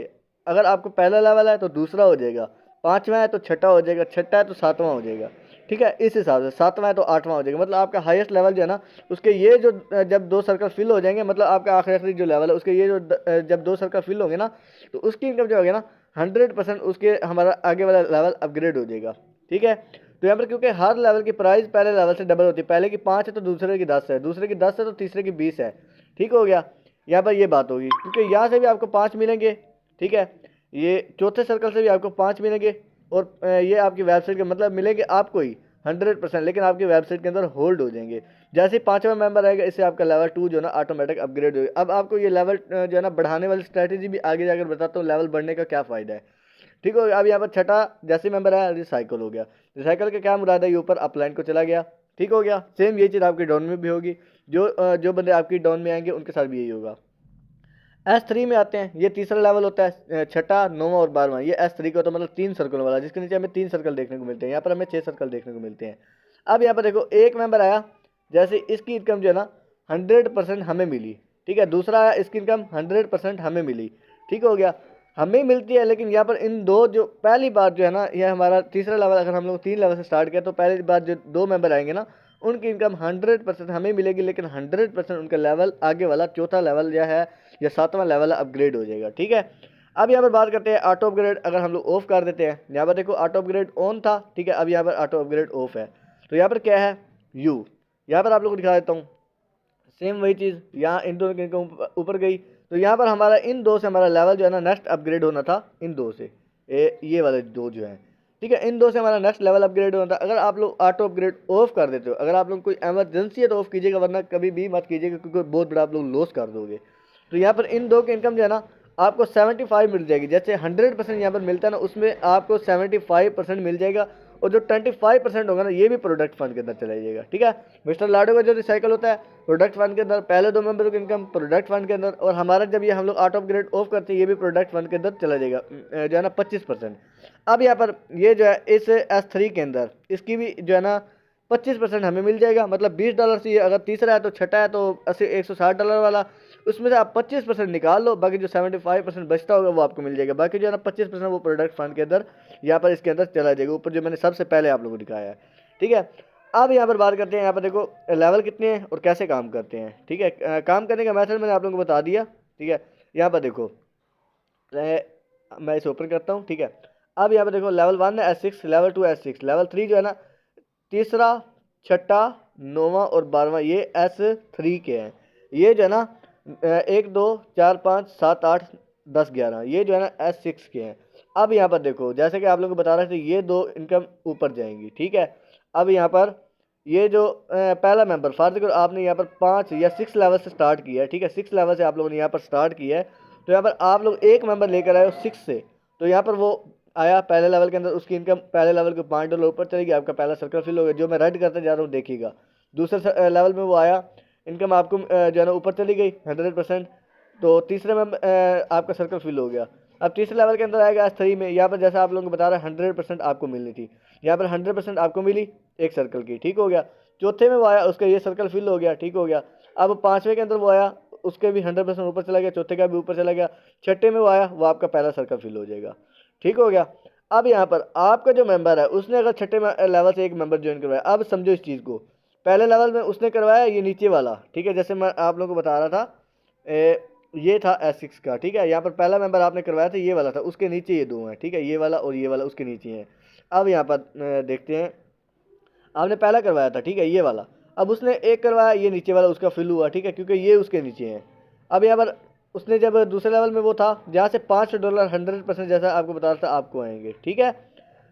अगर आपको पहला लेवल है तो दूसरा हो जाएगा, पांचवा है तो छठा हो जाएगा, छठा है तो सातवां हो जाएगा। ठीक है, इस हिसाब से सातवां है तो आठवां हो जाएगा। मतलब आपका हाईएस्ट लेवल जो है ना, उसके ये जो जब दो सर्कल फिल हो जाएंगे, मतलब आपका आखिरी जो लेवल है उसके ये जो जब दो सर्कल फिल होंगे ना, तो उसकी इनकम जो होगी ना 100% उसके हमारा आगे वाला लेवल अपग्रेड हो जाएगा। ठीक है, तो यहाँ पर क्योंकि हर लेवल की प्राइस पहले लेवल से डबल होती है, पहले की 5 है तो दूसरे की 10 है, दूसरे की 10 है तो तीसरे की 20 है। ठीक हो गया। यहाँ पर ये बात होगी, क्योंकि यहाँ से भी आपको 5 मिलेंगे। ठीक है, ये चौथे सर्कल से भी आपको 5 मिलेंगे, और ये आपकी वेबसाइट के मतलब मिलेंगे आपको ही 100%, लेकिन आपकी वेबसाइट के अंदर होल्ड हो जाएंगे। जैसे ही पाँचवा मेंबर आएगा, इससे आपका लेवल 2 जो है ना ऑटोमेटिक अपग्रेड होगा। अब आपको ये लेवल जो है ना बढ़ाने वाली स्ट्रैटेजी भी आगे जाकर बताता हूँ, लेवल बढ़ने का क्या फ़ायदा है। ठीक हो गया। अब यहाँ पर छठा जैसे मेंबर आया, रिसाइकल हो गया। रिसाइकल का क्या मुराद है? ये ऊपर अपलाइन को चला गया। ठीक हो गया। सेम ये चीज़ आपकी डाउन में भी होगी, जो बंदे आपकी डाउन में आएंगे उनके साथ भी यही होगा। S3 में आते हैं, ये तीसरा लेवल होता है, छठा, नौवां और 12वां। ये S3 का होता है, मतलब 3 सर्कल वाला, जिसके नीचे हमें 3 सर्कल देखने को मिलते हैं। यहाँ पर हमें 6 सर्कल देखने को मिलते हैं। अब यहाँ पर देखो एक मेंबर आया, जैसे इसकी इनकम जो है ना 100% हमें मिली। ठीक है, दूसरा आया, इसकी इनकम 100% हमें मिली। ठीक हो गया, हमें मिलती है। लेकिन यहाँ पर इन दो जो पहली बार जो है ना, यह हमारा तीसरा लेवल, अगर हम लोग 3 लेवल से स्टार्ट किया तो पहली बार जो दो मेंबर आएंगे ना, उनकी इनकम 100% हमें मिलेगी, लेकिन 100% उनका लेवल आगे वाला चौथा लेवल जो है या सातवां लेवल अपग्रेड हो जाएगा। ठीक है, अब यहाँ पर बात करते हैं ऑटो अपग्रेड। अगर हम लोग ऑफ कर देते हैं, यहाँ पर देखो ऑटो अपग्रेड ऑन था। ठीक है, अब यहाँ पर ऑटो अपग्रेड ऑफ है, तो यहाँ पर क्या है, यू। यहाँ पर आप लोग को दिखा देता हूँ, सेम वही चीज़, यहाँ इन दोनों की इनकम ऊपर गई, तो यहाँ पर हमारा इन दो से हमारा लेवल जो है ना नेक्स्ट अपग्रेड होना था, इन दो से ये वाले दो जो हैं। ठीक है, इन दो से हमारा नेक्स्ट लेवल अपग्रेड होना था। अगर आप लोग ऑटो अपग्रेड ऑफ कर देते हो, अगर आप लोग कोई एमरजेंसी है तो ऑफ कीजिएगा, वरना कभी भी मत कीजिएगा, क्योंकि बहुत बड़ा आप लोग लॉस कर दोगे। तो यहाँ पर इन दो की इनकम जो है ना आपको 75 मिल जाएगी। जैसे 100% यहाँ पर मिलता है ना, उसमें आपको 75% मिल जाएगा, और जो 25% होगा ना ये भी प्रोडक्ट फंड के अंदर चला जाएगा। ठीक है, मिस्टर लाडो का जो रिसाइकल होता है प्रोडक्ट फंड के अंदर, पहले 2 मेंबरों की इनकम प्रोडक्ट फंड के अंदर, और हमारा जब ये हम लोग आउट ऑफ ग्रेड ऑफ करते हैं ये भी प्रोडक्ट फंड के अंदर चला जाएगा जो है ना 25%। अब यहाँ पर ये जो है इस S3 के अंदर इसकी भी जो है ना 25% हमें मिल जाएगा। मतलब $20 से, अगर तीसरा है तो छठा है तो $160 वाला, उसमें से आप 25% निकाल लो, बाकी जो 75% बचता होगा वो आपको मिल जाएगा। बाकी जो है ना 25% वो प्रोडक्ट फंड के अंदर यहाँ पर इसके अंदर चला जाएगा, ऊपर जो मैंने सबसे पहले आप लोगों को दिखाया है। ठीक है, अब यहाँ पर बात करते हैं, यहाँ पर देखो लेवल कितने हैं और कैसे काम करते हैं। ठीक है, काम करने का मेथड मैंने आप लोगों को बता दिया। ठीक है, यहाँ पर देखो मैं इसे ओपन करता हूँ। ठीक है, अब यहाँ पर देखो लेवल 1 है S6, लेवल 2 S6, लेवल 3 जो है ना तीसरा, छठा, 9वां और 12वां ये S3 के हैं। ये जो है ना 1 2 4 5 7 8 10 11 ये जो है ना S6 के हैं। अब यहाँ पर देखो जैसे कि आप लोगों को बता रहे थे ये दो इनकम ऊपर जाएंगी। ठीक है, अब यहाँ पर ये जो पहला मेंबर फर्ज करो आपने यहाँ पर 5 या 6 लेवल से स्टार्ट किया है। ठीक है, 6 लेवल से आप लोगों ने यहाँ पर स्टार्ट किया है, तो यहाँ पर आप लोग एक मेंबर लेकर आए हो 6 से, तो यहाँ पर वो आया पहले लेवल के अंदर, उसकी इनकम पहले लेवल के $5 ऊपर चलेगी, आपका पहला सर्कल फिल होगा। जो मैं रेड करते जा रहा हूँ देखिएगा, दूसरे लेवल में वो आया, इनकम आपको जो है ना ऊपर चली गई 100%, तो तीसरे में आपका सर्कल फिल हो गया। अब तीसरे लेवल के अंदर आएगा S3 में, यहाँ पर जैसा आप लोगों को बता रहा है 100% आपको मिलनी थी, यहाँ पर 100% आपको मिली एक सर्कल की। ठीक हो गया, चौथे में वो आया, उसका ये सर्कल फिल हो गया। ठीक हो गया, अब पाँचवें के अंदर वो आया, उसके भी 100% ऊपर चला गया, चौथे का भी ऊपर चला गया, छठे में वो आया, वो आपका पहला सर्कल फिल हो जाएगा। ठीक हो गया, अब यहाँ पर आपका जो मेंबर है उसने अगर छठे लेवल से एक मेंबर ज्वाइन करवाया, अब समझो इस चीज़ को, पहले लेवल में उसने करवाया ये नीचे वाला। ठीक है, जैसे मैं आप लोगों को बता रहा था ये था S6 का। ठीक है, यहाँ पर पहला मेंबर आपने करवाया था ये वाला था, उसके नीचे ये दो हैं। ठीक है, ये वाला और ये वाला उसके नीचे हैं। अब यहाँ पर देखते हैं, आपने पहला करवाया था, ठीक है, ये वाला, अब उसने एक करवाया ये नीचे वाला, उसका फिल हुआ। ठीक है, क्योंकि ये उसके नीचे हैं। अब यहाँ पर उसने जब दूसरे लेवल में वो था जहाँ से $5 100% जैसा आपको बता रहा था आपको आएंगे। ठीक है,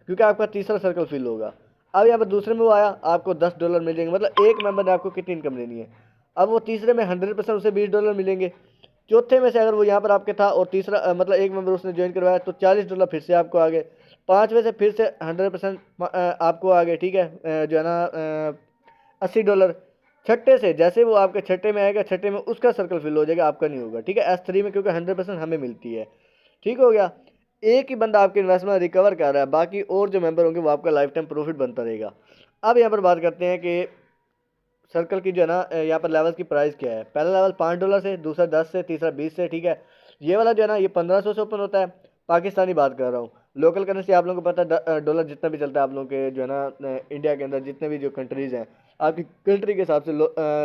क्योंकि आपका तीसरा सर्कल फिल होगा। अब यहाँ पर दूसरे में वो आया, आपको $10 मिल जाएंगे, मतलब एक मेंबर ने आपको कितनी इनकम लेनी है। अब वो तीसरे में 100% उसे $20 मिलेंगे। चौथे में से अगर वो यहाँ पर आपके था और तीसरा मतलब एक मेंबर उसने ज्वाइन करवाया तो $40 फिर से आपको आ गए। पाँचवें से फिर से 100% आपको आ गए। ठीक है, जो है ना $80। छठे से जैसे वो आपके छठे में आएगा, छठे में उसका सर्कल फिल हो जाएगा, आपका नहीं होगा। ठीक है, S3 में क्योंकि 100% हमें मिलती है। ठीक हो गया, एक ही बंदा आपके इन्वेस्टमेंट रिकवर कर रहा है, बाकी और जो मेंबर होंगे वो आपका लाइफ टाइम प्रॉफिट बनता रहेगा। अब यहाँ पर बात करते हैं कि सर्कल की जो है ना यहाँ पर लेवल की प्राइस क्या है। पहला लेवल $5 से, दूसरा 10 से, तीसरा 20 से। ठीक है, ये वाला जो है ना ये 1500 से ओपन होता है। पाकिस्तानी बात कर रहा हूँ, लोकल करेंसी आप लोगों को पता है डॉलर जितना भी चलता है आप लोगों के जो है ना इंडिया के अंदर जितने भी जो कंट्रीज़ हैं, आपकी कंट्री के हिसाब से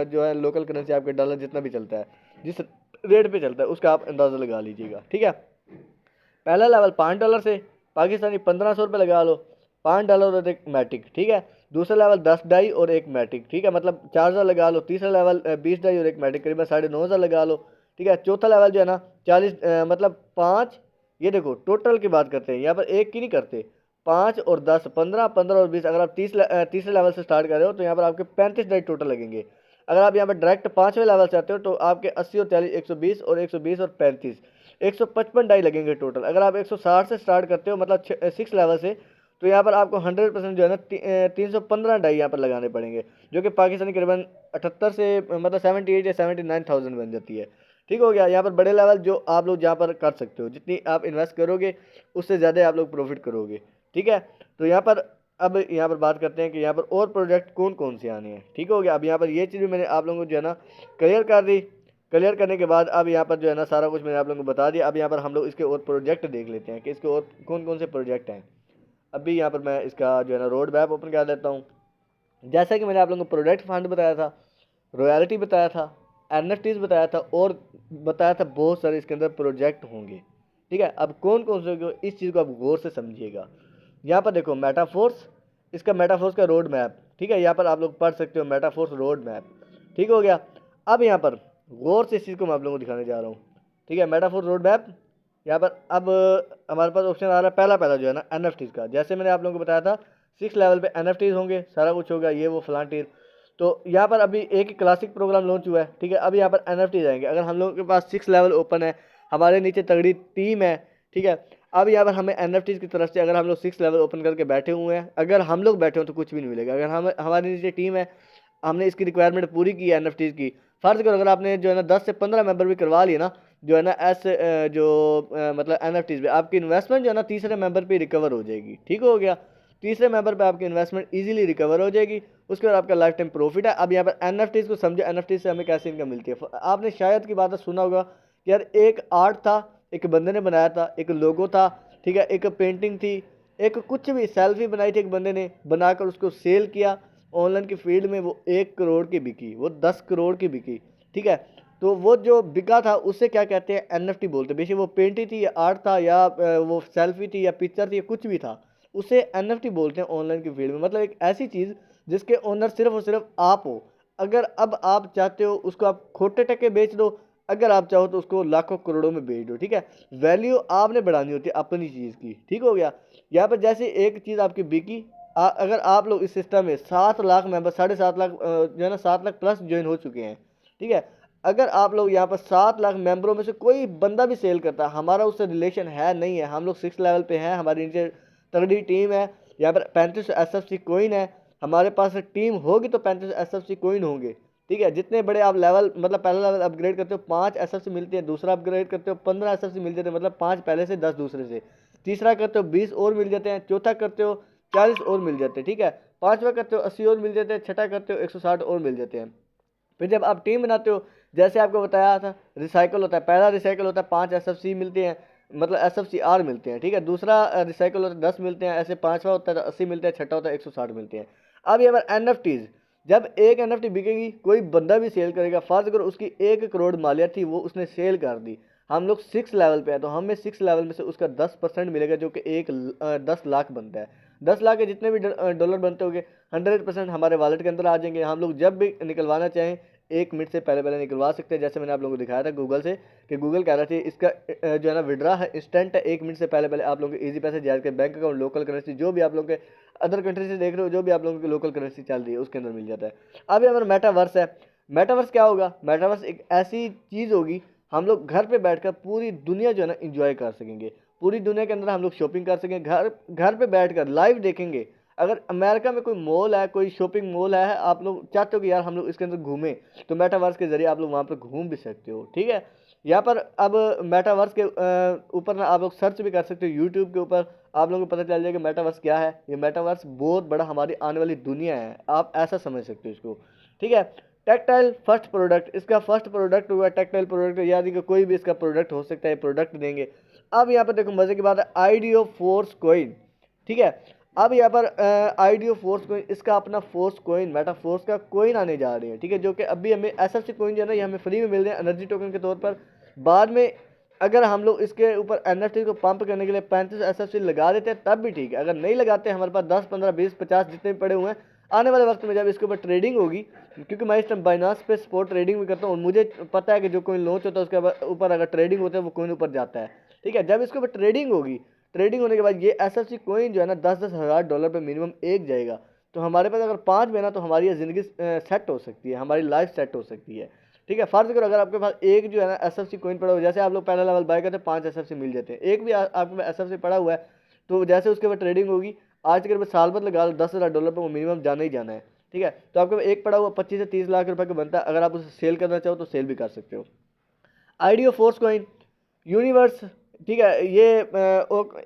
जो है लोकल करेंसी आपके डॉलर जितना भी चलता है, जिस रेट पे चलता है उसका आप अंदाज़ा लगा लीजिएगा। ठीक है, पहला लेवल $5 से, पाकिस्तानी 1500 रुपये लगा लो, $5 और एक मैट्रिक। ठीक है, दूसरा लेवल 10 डाई और एक मैट्रिक। ठीक है, मतलब 4000 लगा लो। तीसरा लेवल 20 डाई और एक मैट्रिक, करीबन 9500 लगा लो। ठीक है, चौथा लेवल जो है ना 40 मतलब 5, ये देखो टोटल की बात करते हैं, यहाँ पर एक की नहीं करते, 5 और 10 15, 15 और 20। अगर आप तीसरे लेवल से स्टार्ट कर रहे हो तो यहाँ पर आपके 35 डाई टोटल लगेंगे। अगर आप यहाँ पर डायरेक्ट 5वें लेवल से आते हो तो आपके 80 और 40 120 और 120 और 35 155 डाई लगेंगे टोटल। अगर आप 160 से स्टार्ट करते हो मतलब 6 लेवल से, तो यहाँ पर आपको 100% जो है ना 315 डाई यहाँ पर लगाने पड़ेंगे, जो कि पाकिस्तानी करीबन 78 से मतलब 78 या 79,000 बन जाती है। ठीक हो गया, यहाँ पर बड़े लेवल जो आप लोग जहाँ पर कर सकते हो, जितनी आप इन्वेस्ट करोगे उससे ज़्यादा आप लोग प्रॉफिट करोगे। ठीक है, तो यहाँ पर अब यहाँ पर बात करते हैं कि यहाँ पर और प्रोजेक्ट कौन कौन से आने हैं। ठीक हो गया, अब यहाँ पर ये चीज़ भी मैंने आप लोगों को जो है ना क्लियर कर दी। क्लियर करने के बाद अब यहाँ पर जो है ना सारा कुछ मैंने आप लोगों को बता दिया। अब यहाँ पर हम लोग इसके और प्रोजेक्ट देख लेते हैं कि इसके और कौन कौन से प्रोजेक्ट हैं। अभी यहाँ पर मैं इसका जो है ना रोड मैप ओपन कर देता हूँ। जैसा कि मैंने आप लोगों को प्रोडक्ट फंड बताया था, रॉयल्टी बताया था, एनएफटीज बताया था और बताया था बहुत सारे इसके अंदर प्रोजेक्ट होंगे। ठीक है, अब कौन कौन से होंगे इस चीज़ को आप गौर से समझिएगा। यहाँ पर देखो मेटाफोर्स, इसका मेटाफोर्स का रोड मैप। ठीक है, यहाँ पर आप लोग पढ़ सकते हो मेटाफोर्स रोड मैप। ठीक हो गया, अब यहाँ पर गौर से इस चीज़ को मैं आप लोगों को दिखाने जा रहा हूँ। ठीक है, मेटाफोर्स रोड मैप, यहाँ पर अब हमारे पास ऑप्शन आ रहा है पहला जो है ना एनएफटीज का। जैसे मैंने आप लोगों को बताया था 6 लेवल पे एनएफटीज होंगे, सारा कुछ होगा, ये वो फलान टीर। तो यहाँ पर अभी एक ही क्लासिक प्रोग्राम लॉन्च हुआ है, ठीक है। अभी यहाँ पर NFT जाएंगे। अगर हम लोगों के पास 6 लेवल ओपन है, हमारे नीचे तगड़ी टीम है, ठीक है। अब यहाँ पर हमें NFTs की तरफ से अगर हम लोग 6 लेवल ओपन करके बैठे हुए हैं, अगर हम लोग बैठे हो तो कुछ भी नहीं मिलेगा। अगर हम हमारे नीचे टीम है, हमने इसकी रिक्वायरमेंट पूरी की है NFTs की, फर्ज करो अगर आपने जो है ना 10 से 15 मेंबर भी करवा लिए ना, जो है ना मतलब NFTs पे आपकी इन्वेस्टमेंट जो है ना तीसरे मेंबर पे रिकवर हो जाएगी, ठीक हो गया। तीसरे मेंबर पे आपकी इन्वेस्टमेंट इजीली रिकवर हो जाएगी, उसके बाद आपका लाइफ टाइम प्रॉफिट है। अब यहाँ पर NFTs को समझो, NFT से हमें कैसे इनकम मिलती है। आपने शायद की बात सुना होगा कि यार एक आर्ट था, एक बंदे ने बनाया था, एक लोगो था, ठीक है, एक पेंटिंग थी, एक कुछ भी सेल्फी बनाई थी एक बंदे ने, बनाकर उसको सेल किया ऑनलाइन की फील्ड में, वो 1 करोड़ की बिकी, वो 10 करोड़ की बिकी, ठीक है। तो वो जो बिका था उसे क्या कहते हैं, NFT बोलते हैं। बेशक वो पेंटिंग थी या आर्ट था या वो सेल्फी थी या पिक्चर थी या कुछ भी था, उसे NFT बोलते हैं ऑनलाइन की फील्ड में। मतलब एक ऐसी चीज़ जिसके ओनर सिर्फ और सिर्फ आप हो। अगर अब आप चाहते हो उसको आप खोटे टके बेच दो, अगर आप चाहो तो उसको लाखों करोड़ों में बेच दो, ठीक है। वैल्यू आपने बढ़ानी होती है अपनी चीज़ की, ठीक हो गया। यहाँ पर जैसे एक चीज़ आपकी बिकी, अगर आप लोग इस सिस्टम में 7 लाख मेंबर, 7.5 लाख जो है ना 7 लाख प्लस ज्वाइन हो चुके हैं, ठीक है। अगर आप लोग यहाँ पर 7 लाख मेंबरों में से कोई बंदा भी सेल करता है, हमारा उससे रिलेशन है नहीं है, हम लोग 6 लेवल पे हैं, हमारी नीचे तगड़ी टीम है, यहाँ पर 35 SFC कोइन है, हमारे पास टीम होगी तो 35 SFC कोइन होंगे, ठीक है। जितने बड़े आप लेवल, मतलब पहला लेवल अपग्रेड करते हो 5 SFC मिलती है, दूसरा अपग्रेड करते हो 15 SFC मिल जाते हैं, मतलब 5 पहले से 10 दूसरे से, तीसरा करते हो 20 और मिल जाते हैं, चौथा करते हो 40 और मिल जाते हैं, ठीक है। पांचवा करते हो 80 और मिल जाते हैं, छठा करते हो 160 और मिल जाते हैं। फिर जब आप टीम बनाते हो, जैसे आपको बताया था रिसाइकल होता है, पहला रिसाइकल होता है 5 SFC मिलते हैं, मतलब SFCR मिलते हैं, ठीक है। दूसरा रिसाइकल होता है 10 मिलते हैं, ऐसे पांचवा होता है 80 मिलते हैं, छठा होता है 160 मिलते हैं। अब ये हमारे NFTs, जब एक NFT बिकेगी, कोई बंदा भी सेल करेगा, फर्ज करो उसकी 1 करोड़ मालियत थी, वो उसने सेल कर दी, हम लोग 6 लेवल पे हैं, तो हमें 6 लेवल में से उसका 10% मिलेगा, जो कि 10 लाख बनता है। 10 लाख के जितने भी डॉलर बनते होंगे 100% हमारे वॉलेट के अंदर आ जाएंगे। हम लोग जब भी निकलवाना चाहें 1 मिनट से पहले पहले निकलवा सकते हैं। जैसे मैंने आप लोगों को दिखाया था गूगल से, कि गूगल कह रहा था इसका जो है ना विड्रा है इंस्टेंट है, 1 मिनट से पहले पहले आप लोगों के ईजी पैसे जारी के बैंक अकाउंट, लोकल करेंसी, जो भी आप लोगों के अदर कंट्री से देख रहे हो, जो भी आप लोगों की लोकल करेंसी चल रही है उसके अंदर मिल जाता है। अब ये हमारा मेटावर्स है। मेटावर्स क्या होगा, मेटावर्स एक ऐसी चीज़ होगी, हम लोग घर पे बैठकर पूरी दुनिया जो है ना इंजॉय कर सकेंगे, पूरी दुनिया के अंदर हम लोग शॉपिंग कर सकेंगे, घर घर पे बैठकर लाइव देखेंगे। अगर अमेरिका में कोई मॉल है, कोई शॉपिंग मॉल है, आप लोग चाहते हो कि यार हम लोग इसके अंदर घूमें, तो मेटावर्स के जरिए आप लोग वहाँ पर घूम भी सकते हो, ठीक है। यहाँ पर अब मेटावर्स के ऊपर ना आप लोग सर्च भी कर सकते हो, यूट्यूब के ऊपर आप लोगों को पता चल जाएगा मेटावर्स क्या है। ये मेटावर्स बहुत बड़ा हमारी आने वाली दुनिया है, आप ऐसा समझ सकते हो इसको, ठीक है। टेक्टाइल फर्स्ट प्रोडक्ट, इसका फर्स्ट प्रोडक्ट हुआ टेक्टाइल प्रोडक्ट, यानी कि कोई भी इसका प्रोडक्ट हो सकता है, प्रोडक्ट देंगे। अब यहाँ पर देखो मजे की बात है, आईडीओ फोर्स कोइन, ठीक है। अब यहाँ पर आईडीओ फोर्स कोइन, इसका अपना फोर्स कोइन, मेटा फोर्स का कोइन आने जा रहे हैं, ठीक है, जो कि अभी हमें SFC कोइन जो है ना ये हमें फ्री में मिल रहे हैं एनर्जी टोकन के तौर पर। बाद में अगर हम लोग इसके ऊपर NFT को पंप करने के लिए 35 SFC लगा देते हैं तब भी ठीक है, अगर नहीं लगाते हमारे पास 10 15 20 50 जितने भी पड़े हुए हैं, आने वाले वक्त में जब इसके ऊपर ट्रेडिंग होगी, क्योंकि मैं इस टाइम बाइनांस पे स्पॉट ट्रेडिंग भी करता हूँ और मुझे पता है कि जो कोइन लॉन्च होता है उसके ऊपर अगर ट्रेडिंग होता है वो कोइन ऊपर जाता है, ठीक है। जब इसके ऊपर ट्रेडिंग होगी, ट्रेडिंग होने के बाद ये SFC कोइन जो है ना 10-10 हज़ार डॉलर पे मिनिमम एक जाएगा, तो हमारे पास अगर 5 बना तो हमारी ज़िंदगी सेट हो सकती है, हमारी लाइफ सेट हो सकती है, ठीक है। फर्ज करो अगर आपके पास एक जो है ना SFC कोइन पड़ा हुआ है, जैसे आप लोग पहला लेवल बाय करते हैं 5 SFC मिल जाते हैं, एक भी आपके पास SFC पड़ा हुआ है, तो जैसे उसके बाद ट्रेडिंग होगी, आज के रुपये साल भर लगा लो 10,000 डॉलर पर वो मिनिमम जाना ही जाना है, ठीक है। तो आपके पास एक पड़ा हुआ 25 से 30 लाख रुपए का बनता है, अगर आप उसे सेल करना चाहो तो सेल भी कर सकते हो। आईडीओ फोर्स कॉइन, यूनिवर्स, ठीक है, ये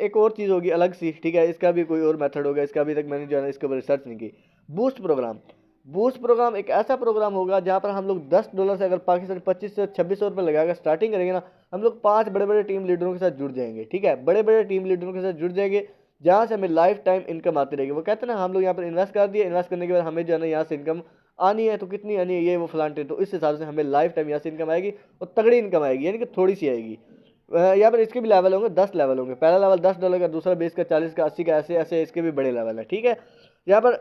एक और चीज़ होगी अलग सी, ठीक है, इसका भी कोई और मेथड होगा, इसका अभी तक मैंने जो है ना इसके ऊपर रिसर्च नहीं की। बूस्ट प्रोग्राम, बूस्ट प्रोग्राम एक ऐसा प्रोग्राम होगा जहाँ पर हम लोग $10 से, अगर पाकिस्तान 25 से 2600 रुपये लगाकर स्टार्टिंग करेंगे ना, हम लोग 5 बड़े बड़े टीम लीडरों के साथ जुड़ जाएंगे, ठीक है, बड़े बड़े टीम लीडरों के साथ जुड़ जाएंगे, जहाँ से हमें लाइफ टाइम इनकम आती रहेगी। वो कहते हैं ना हम लोग यहाँ पर इन्वेस्ट कर दिए, इन्वेस्ट करने के बाद हमें जो है ना यहाँ से इनकम आनी है, तो कितनी आनी है ये वो फलांटे, तो इस हिसाब से हमें लाइफ टाइम यहाँ से इनकम आएगी और तगड़ी इनकम आएगी, यानी कि थोड़ी सी आएगी। यहाँ पर इसके भी लेवल होंगे, 10 लेवल होंगे, पहला लेवल $10 का, दूसरा 20 का, 40 का, 80 का, ऐसे ऐसे इसके भी बड़े लेवल है, ठीक है। यहाँ पर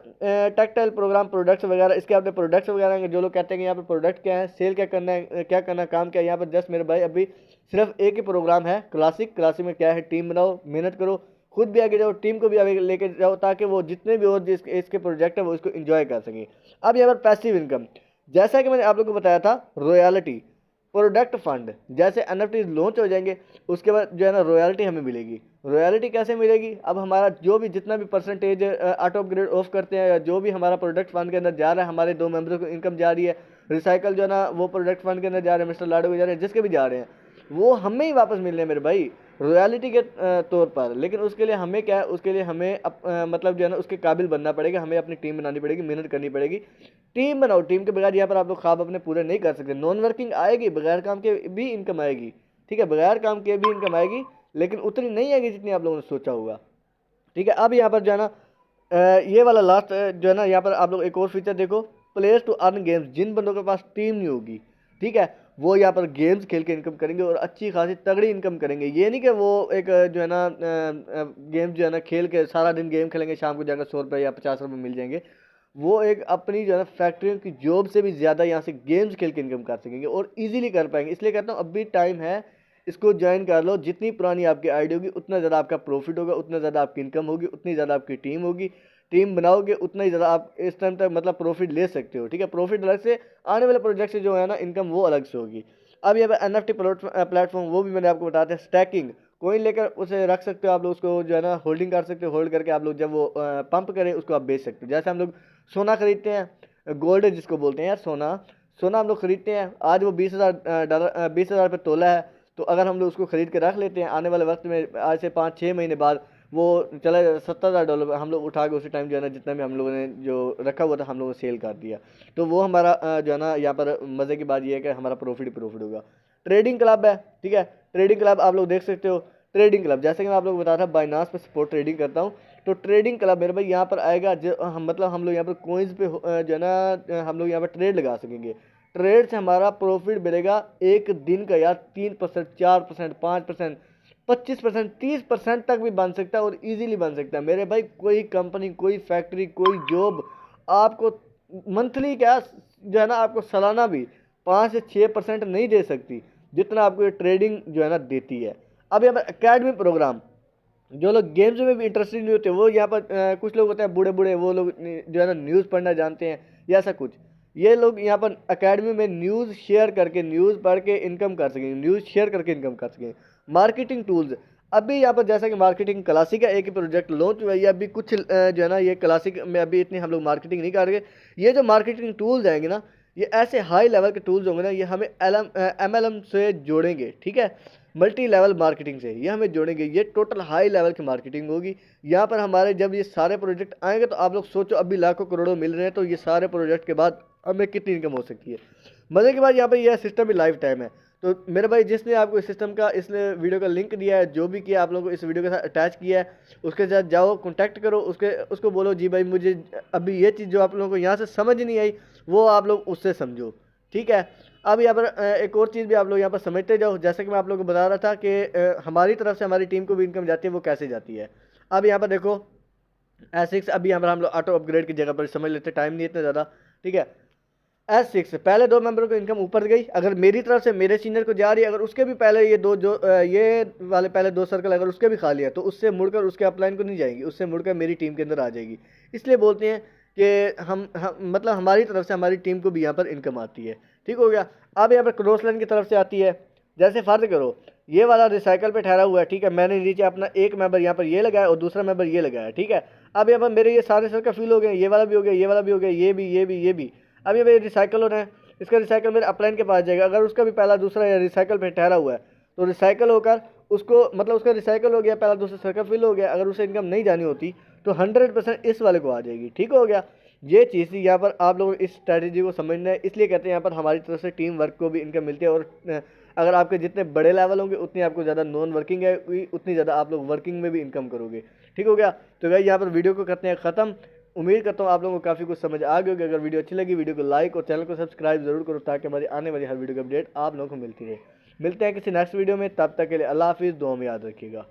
टेक्सटाइल प्रोग्राम, प्रोडक्ट्स वगैरह, इसके अपने प्रोडक्ट्स वगैरह हैं। जो लोग कहते हैं कि यहाँ पर प्रोडक्ट क्या है, सेल क्या करना है, क्या करना है, काम क्या है, यहाँ पर जस्ट मेरे भाई अभी सिर्फ एक ही प्रोग्राम है क्लासिक। क्लासिक में क्या है, टीम बनाओ, मेहनत करो, खुद भी आगे जाओ, टीम को भी आगे लेके जाओ, ताकि वो जितने भी और इसके प्रोजेक्ट है वो इसको एंजॉय कर सकें। अब यहाँ पर पैसिव इनकम, जैसा कि मैंने आप लोगों को बताया था, रॉयल्टी, प्रोडक्ट फंड, जैसे एनएफटी लॉन्च हो जाएंगे उसके बाद जो है ना रॉयल्टी हमें मिलेगी। रॉयल्टी कैसे मिलेगी? अब हमारा जो भी जितना भी परसेंटेज ऑटो अपग्रेड ऑफ करते हैं, या जो भी हमारा प्रोडक्ट फंड के अंदर जा रहा है, हमारे 2 मेंबरों को इनकम जा रही है, रिसाइकल जो है ना वो प्रोडक्ट फंड के अंदर जा रहे हैं, मिस्टर लाडो को जा रहे हैं, जिसके भी जा रहे हैं, वो हमें ही वापस मिलने हैं मेरे भाई, रॉयल्टी के तौर पर। लेकिन उसके लिए हमें क्या है, उसके लिए हमें मतलब जो है ना उसके काबिल बनना पड़ेगा, हमें अपनी टीम बनानी पड़ेगी, मेहनत करनी पड़ेगी। टीम बनाओ, टीम के बगैर यहाँ पर आप लोग ख्वाब अपने पूरे नहीं कर सकते। नॉन वर्किंग आएगी, बगैर काम के भी इनकम आएगी, ठीक है, बगैर काम के भी इनकम आएगी, लेकिन उतनी नहीं आएगी जितनी आप लोगों ने सोचा होगा, ठीक है। अब यहाँ पर जो है ना ये वाला लास्ट जो है ना, यहाँ पर आप लोग एक और फीचर देखो, प्लेयर्स टू अर्न गेम्स, जिन बंदों के पास टीम नहीं होगी, ठीक है, वो यहाँ पर गेम्स खेल के इनकम करेंगे और अच्छी खासी तगड़ी इनकम करेंगे। ये नहीं कि वो एक जो है ना गेम जो है ना खेल के सारा दिन गेम खेलेंगे, शाम को जाकर 100 रुपये या 50 रुपये मिल जाएंगे, वो एक अपनी जो है ना फैक्ट्रियों की जॉब से भी ज़्यादा यहाँ से गेम्स खेल के इनकम कर सकेंगे और इजीली कर पाएंगे। इसलिए कहता हूँ अभी टाइम है, इसको ज्वाइन कर लो। जितनी पुरानी आपकी आईडी होगी उतना ज़्यादा आपका प्रॉफिट होगा, उतना ज़्यादा आपकी इनकम होगी, उतनी ज़्यादा आपकी टीम होगी। टीम बनाओगे उतना ही ज़्यादा आप इस टाइम तक मतलब प्रॉफिट ले सकते हो, ठीक है। प्रॉफिट अलग से, आने वाले प्रोजेक्ट से जो है ना इनकम वो अलग से होगी। अब यहाँ पर NFT प्लेटफॉर्म, वो भी मैंने आपको बताते हैं, स्टैकिंग, कोइन लेकर उसे रख सकते हो आप लोग, उसको जो है ना होल्डिंग कर सकते हो, होल्ड करके आप लोग जब वो पंप करें उसको आप बेच सकते हो। जैसे हम लोग सोना खरीदते हैं, गोल्ड जिसको बोलते हैं यार, सोना, सोना हम लोग खरीदते हैं, आज वो 20,000 रुपये तोला है, तो अगर हम लोग उसको खरीद के रख लेते हैं, आने वाले वक्त में आज से 5-6 महीने बाद वो चला $70,000 हम लोग उठा के उसी टाइम जो है ना जितना भी हम लोगों ने जो रखा हुआ था हम लोगों ने सेल कर दिया, तो वो हमारा जो है ना यहाँ पर मज़े की बात ये है कि हमारा प्रॉफिट होगा। ट्रेडिंग क्लब है, ठीक है, ट्रेडिंग क्लब आप लोग देख सकते हो। ट्रेडिंग क्लब जैसे कि मैं आप लोग बता रहा था, बाइनांस पे सपोर्ट ट्रेडिंग करता हूँ, तो ट्रेडिंग क्लब मेरे भाई यहाँ पर आएगा, जो मतलब हम लोग यहाँ पर कोइंस पे जो है ना हम लोग यहाँ पर ट्रेड लगा सकेंगे। ट्रेड से हमारा प्रॉफिट मिलेगा एक दिन का यार 3%, 4%, 5%, 25%, 30% तक भी बन सकता है और इजीली बन सकता है मेरे भाई। कोई कंपनी, कोई फैक्ट्री, कोई जॉब आपको मंथली क्या जो है ना आपको सालाना भी 5 से 6% नहीं दे सकती, जितना आपको ये ट्रेडिंग जो है ना देती है। अब यहाँ पर एकेडमी प्रोग्राम, जो लोग गेम्स में भी इंटरेस्टेड नहीं होते, वो यहाँ पर कुछ लोग होते हैं बूढ़े बूढ़े, वो लोग जो है ना न्यूज़ पढ़ना जानते हैं या ऐसा कुछ, ये लोग यहाँ पर एकेडमी में न्यूज़ शेयर करके, न्यूज़ पढ़ के इनकम कर सकेंगे, न्यूज़ शेयर करके इनकम कर सकेंगे। मार्केटिंग टूल्स, अभी यहाँ पर जैसा कि मार्केटिंग क्लासिक है, एक ही प्रोजेक्ट लॉन्च हुआ है, अभी कुछ जो है ना ये क्लासिक में अभी इतनी हम लोग मार्केटिंग नहीं कर रहे। ये जो मार्केटिंग टूल्स आएंगे ना, ये ऐसे हाई लेवल के टूल्स होंगे ना, ये हमें MLM से जोड़ेंगे, ठीक है, मल्टी लेवल मार्केटिंग से ये हमें जोड़ेंगे। ये टोटल हाई लेवल की मार्केटिंग होगी। यहाँ पर हमारे जब ये सारे प्रोजेक्ट आएंगे तो आप लोग सोचो, अभी लाखों करोड़ों मिल रहे हैं, तो ये सारे प्रोजेक्ट के बाद हमें कितनी इनकम हो सकती है। मज़े की बात यहाँ पर यह सिस्टम भी लाइफ टाइम है। तो मेरे भाई जिसने आपको इस सिस्टम का, इस वीडियो का लिंक दिया है, जो भी किया आप लोगों को इस वीडियो के साथ अटैच किया है, उसके साथ जाओ, कॉन्टैक्ट करो, उसको बोलो जी भाई मुझे अभी ये चीज़ जो आप लोगों को यहाँ से समझ नहीं आई वो आप लोग उससे समझो, ठीक है। अब यहाँ पर एक और चीज़ भी आप लोग यहाँ पर समझते जाओ, जैसे कि मैं आप लोगों को बता रहा था कि हमारी तरफ से हमारी टीम को भी इनकम जाती है, वो कैसे जाती है। अब यहाँ पर देखो S6, अभी यहाँ पर हम लोग ऑटो अपग्रेड की जगह पर समझ लेते, टाइम नहीं इतना ज़्यादा, ठीक है। S6 पहले 2 मेंबरों को इनकम ऊपर गई, अगर मेरी तरफ से मेरे सीनियर को जा रही है, अगर उसके भी पहले ये ये वाले पहले 2 सर्कल अगर उसके भी खाली है, तो उससे मुड़कर उसके अपलाइन को नहीं जाएगी, उससे मुड़कर मेरी टीम के अंदर आ जाएगी। इसलिए बोलते हैं कि हम मतलब हमारी तरफ से हमारी टीम को भी यहाँ पर इनकम आती है, ठीक हो गया। अब यहाँ पर क्रॉस लाइन की तरफ से आती है, जैसे फर्ज करो ये वाला रिसाइकल पे ठहरा हुआ है, ठीक है, मैंने नीचे अपना एक मेंबर यहाँ पर ये लगाया और दूसरा मेंबर ये लगाया, ठीक है। अब यहाँ पर मेरे ये सारे सर्कल फिल हो गए, ये वाला भी हो गया, ये वाला भी हो गया, ये भी, ये भी, ये भी। अब ये मेरे रिसाइकल हो रहे हैं, इसका रिसाइकल मेरे अपलाइन के पास जाएगा। अगर उसका भी पहला दूसरा या रिसाइकल पे ठहरा हुआ है, तो रिसाइकल होकर उसको मतलब उसका रिसाइकल हो गया, पहला दूसरा सर्कल फिल हो गया, अगर उसे इनकम नहीं जानी होती तो 100% इस वाले को आ जाएगी, ठीक हो गया। ये चीज़ यहाँ पर आप लोगों इस स्ट्रैटेजी को समझना है, इसलिए कहते हैं यहाँ पर हमारी तरफ से टीम वर्क को भी इनकम मिलती है। और अगर आपके जितने बड़े लेवल होंगे उतनी आपको ज़्यादा नॉन वर्किंग है, उतनी ज़्यादा आप लोग वर्किंग में भी इनकम करोगे, ठीक हो गया। तो भाई यहाँ पर वीडियो को करते हैं ख़त्म। उम्मीद करता हूँ आप लोगों को काफ़ी कुछ समझ आ गई होगी। अगर वीडियो अच्छी लगी, वीडियो को लाइक और चैनल को सब्सक्राइब जरूर करो, ताकि हमारी आने वाली हर वीडियो की अपडेट आप लोगों को मिलती रहे। मिलते हैं किसी नेक्स्ट वीडियो में, तब तक के लिए अल्लाह हाफिज़, दुआ में याद रखिएगा।